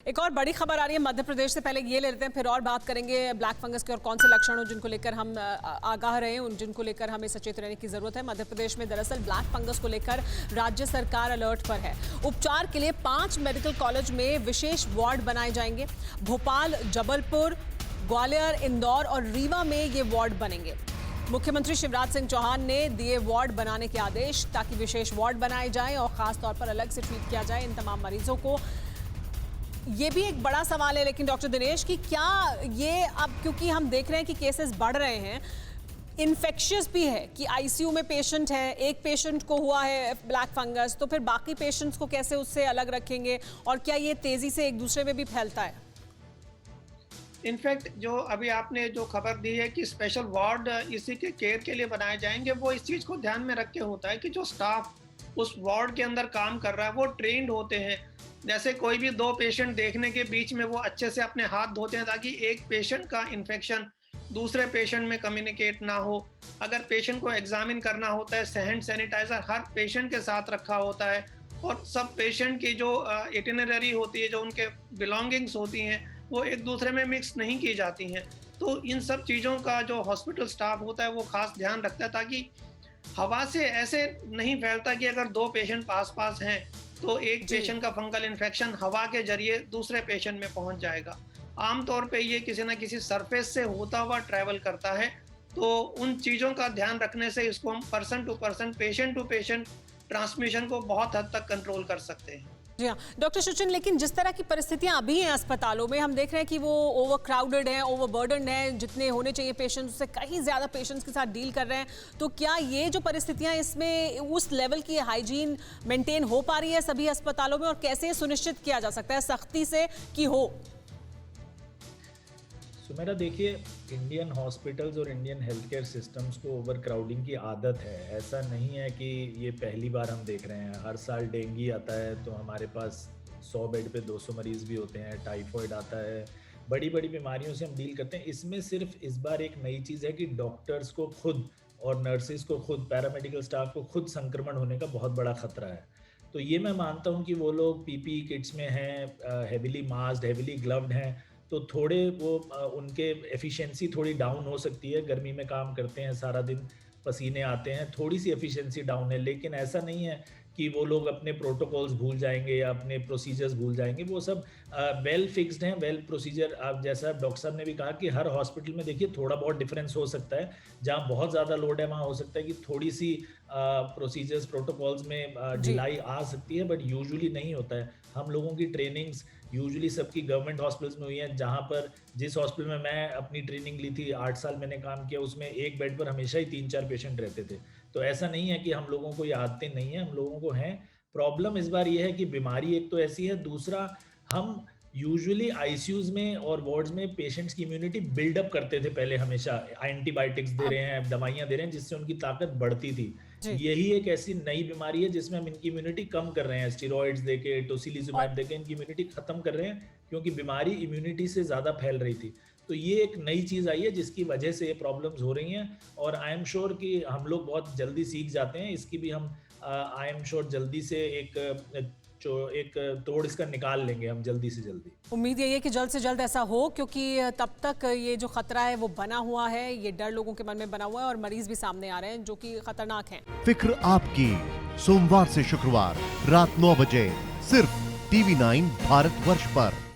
एक और बड़ी खबर आ रही है मध्य प्रदेश से। पहले ये ले लेते हैं, फिर और बात करेंगे ब्लैक फंगस के और कौन से लक्षण हो जिनको लेकर हम आगाह रहे हैं, जिनको लेकर हमें सचेत रहने की जरूरत है। मध्य प्रदेश में दरअसल ब्लैक फंगस को लेकर राज्य सरकार अलर्ट पर है। उपचार के लिए 5 मेडिकल कॉलेज में विशेष वार्ड बनाए जाएंगे। भोपाल, जबलपुर, ग्वालियर, इंदौर और रीवा में ये वार्ड बनेंगे। मुख्यमंत्री शिवराज सिंह चौहान ने दिए वार्ड बनाने के आदेश ताकि विशेष वार्ड बनाए जाएं और खास तौर पर अलग से ट्रीट किया जाए इन तमाम मरीजों को। ये भी एक बड़ा सवाल है लेकिन डॉक्टर दिनेश कि क्या ये अब, क्योंकि हम देख रहे हैं कि केसेस बढ़ रहे हैं, इन्फेक्शियस भी है कि आईसीयू में पेशेंट है, एक पेशेंट को हुआ है ब्लैक फंगस, तो फिर बाकी पेशेंट्स को कैसे उससे अलग रखेंगे और क्या ये तेजी से एक दूसरे में भी फैलता है? इनफैक्ट जो अभी आपने जो खबर दी है कि स्पेशल वार्ड इसी के केयर के लिए बनाए जाएंगे, वो इस चीज़ को ध्यान में रख के होता है कि जो स्टाफ उस वार्ड के अंदर काम कर रहा है वो ट्रेंड होते हैं। जैसे कोई भी 2 पेशेंट देखने के बीच में वो अच्छे से अपने हाथ धोते हैं ताकि एक पेशेंट का इन्फेक्शन दूसरे पेशेंट में कम्युनिकेट ना हो। अगर पेशेंट को एग्जामिन करना होता है, हैंड सैनिटाइजर हर पेशेंट के साथ रखा होता है और सब पेशेंट की जो इटिनरी होती है, जो उनके बिलोंगिंग्स होती हैं, वो एक दूसरे में मिक्स नहीं की जाती हैं। तो इन सब चीज़ों का जो हॉस्पिटल स्टाफ होता है वो खास ध्यान रखता है ताकि हवा से ऐसे नहीं फैलता कि अगर 2 पेशेंट पास पास हैं तो एक पेशेंट का फंगल इन्फेक्शन हवा के जरिए दूसरे पेशेंट में पहुंच जाएगा। आमतौर पे ये किसी ना किसी सरफेस से होता हुआ ट्रैवल करता है, तो उन चीज़ों का ध्यान रखने से इसको हम person to person, patient to patient transmission को बहुत हद तक कंट्रोल कर सकते हैं। जी हाँ डॉक्टर सुचिन, लेकिन जिस तरह की परिस्थितियां अभी हैं अस्पतालों में, हम देख रहे हैं कि वो ओवर क्राउडेड हैं, ओवर बर्डन हैं, जितने होने चाहिए पेशेंट्स उससे कहीं ज़्यादा पेशेंट्स के साथ डील कर रहे हैं। तो क्या ये जो परिस्थितियां, इसमें उस लेवल की हाइजीन मेंटेन हो पा रही है सभी अस्पतालों में और कैसे सुनिश्चित किया जा सकता है सख्ती से कि हो? सुमेरा, देखिए, इंडियन हॉस्पिटल्स और इंडियन हेल्थ केयर सिस्टम्स को ओवर क्राउडिंग की आदत है। ऐसा नहीं है कि ये पहली बार हम देख रहे हैं। हर साल डेंगू आता है तो हमारे पास 100 बेड पे 200 मरीज़ भी होते हैं। टाइफॉइड आता है, बड़ी बड़ी बीमारियों से हम डील करते हैं। इसमें सिर्फ इस बार एक नई चीज़ है कि डॉक्टर्स को खुद और नर्सिस को खुद, पैरामेडिकल स्टाफ को खुद संक्रमण होने का बहुत बड़ा खतरा है। तो ये मैं मानता हूँ कि वो लोग पीपीई किट्स में हैं, हेविली मास्क्ड, हेविली ग्लव्ड हैं, तो थोड़े वो उनके एफिशिएंसी थोड़ी डाउन हो सकती है। गर्मी में काम करते हैं, सारा दिन पसीने आते हैं, थोड़ी सी एफिशिएंसी डाउन है। लेकिन ऐसा नहीं है कि वो लोग अपने प्रोटोकॉल्स भूल जाएंगे या अपने प्रोसीजर्स भूल जाएंगे। वो सब वेल फिक्स्ड हैं, वेल प्रोसीजर। आप जैसा डॉक्टर साहब ने भी कहा कि हर हॉस्पिटल में देखिए थोड़ा बहुत डिफरेंस हो सकता है। जहाँ बहुत ज़्यादा लोड है वहाँ हो सकता है कि थोड़ी सी प्रोसीजर्स, प्रोटोकॉल्स में ढिलाई आ सकती है, बट यूजुअली नहीं होता है। हम लोगों की ट्रेनिंग्स यूजुअली सबकी गवर्नमेंट हॉस्पिटल्स में हुई है। जहाँ पर जिस हॉस्पिटल में मैं अपनी ट्रेनिंग ली थी, 8 साल मैंने काम किया, उसमें एक बेड पर हमेशा ही 3-4 पेशेंट रहते थे। तो ऐसा नहीं है कि हम लोगों को ये आदतें नहीं है, हम लोगों को हैं। प्रॉब्लम इस बार ये है कि बीमारी एक तो ऐसी है, दूसरा हम यूजुअली आईसीयूज में और वार्ड्स में पेशेंट्स की इम्यूनिटी बिल्डअप करते थे पहले, हमेशा एंटीबायोटिक्स दे रहे हैं, दवाइयाँ दे रहे हैं जिससे उनकी ताकत बढ़ती थी। यही एक ऐसी नई बीमारी है जिसमें हम इनकी इम्यूनिटी कम कर रहे हैं, स्टेरॉइड्स देके, टोसिलिजुमैब देके इनकी इम्यूनिटी खत्म कर रहे हैं, क्योंकि बीमारी इम्यूनिटी से ज़्यादा फैल रही थी। तो ये एक नई चीज़ आई है जिसकी वजह से ये प्रॉब्लम्स हो रही हैं, और आई एम श्योर कि हम लोग बहुत जल्दी सीख जाते हैं। इसकी भी हम आई एम श्योर जल्दी से एक तोड़ इसका निकाल लेंगे हम जल्दी से जल्दी। उम्मीद यही है कि जल्द से जल्द ऐसा हो, क्योंकि तब तक ये जो खतरा है वो बना हुआ है, ये डर लोगों के मन में बना हुआ है और मरीज भी सामने आ रहे हैं जो कि खतरनाक हैं। फिक्र आपकी, सोमवार से शुक्रवार रात 9 बजे सिर्फ TV9 भारतवर्ष पर।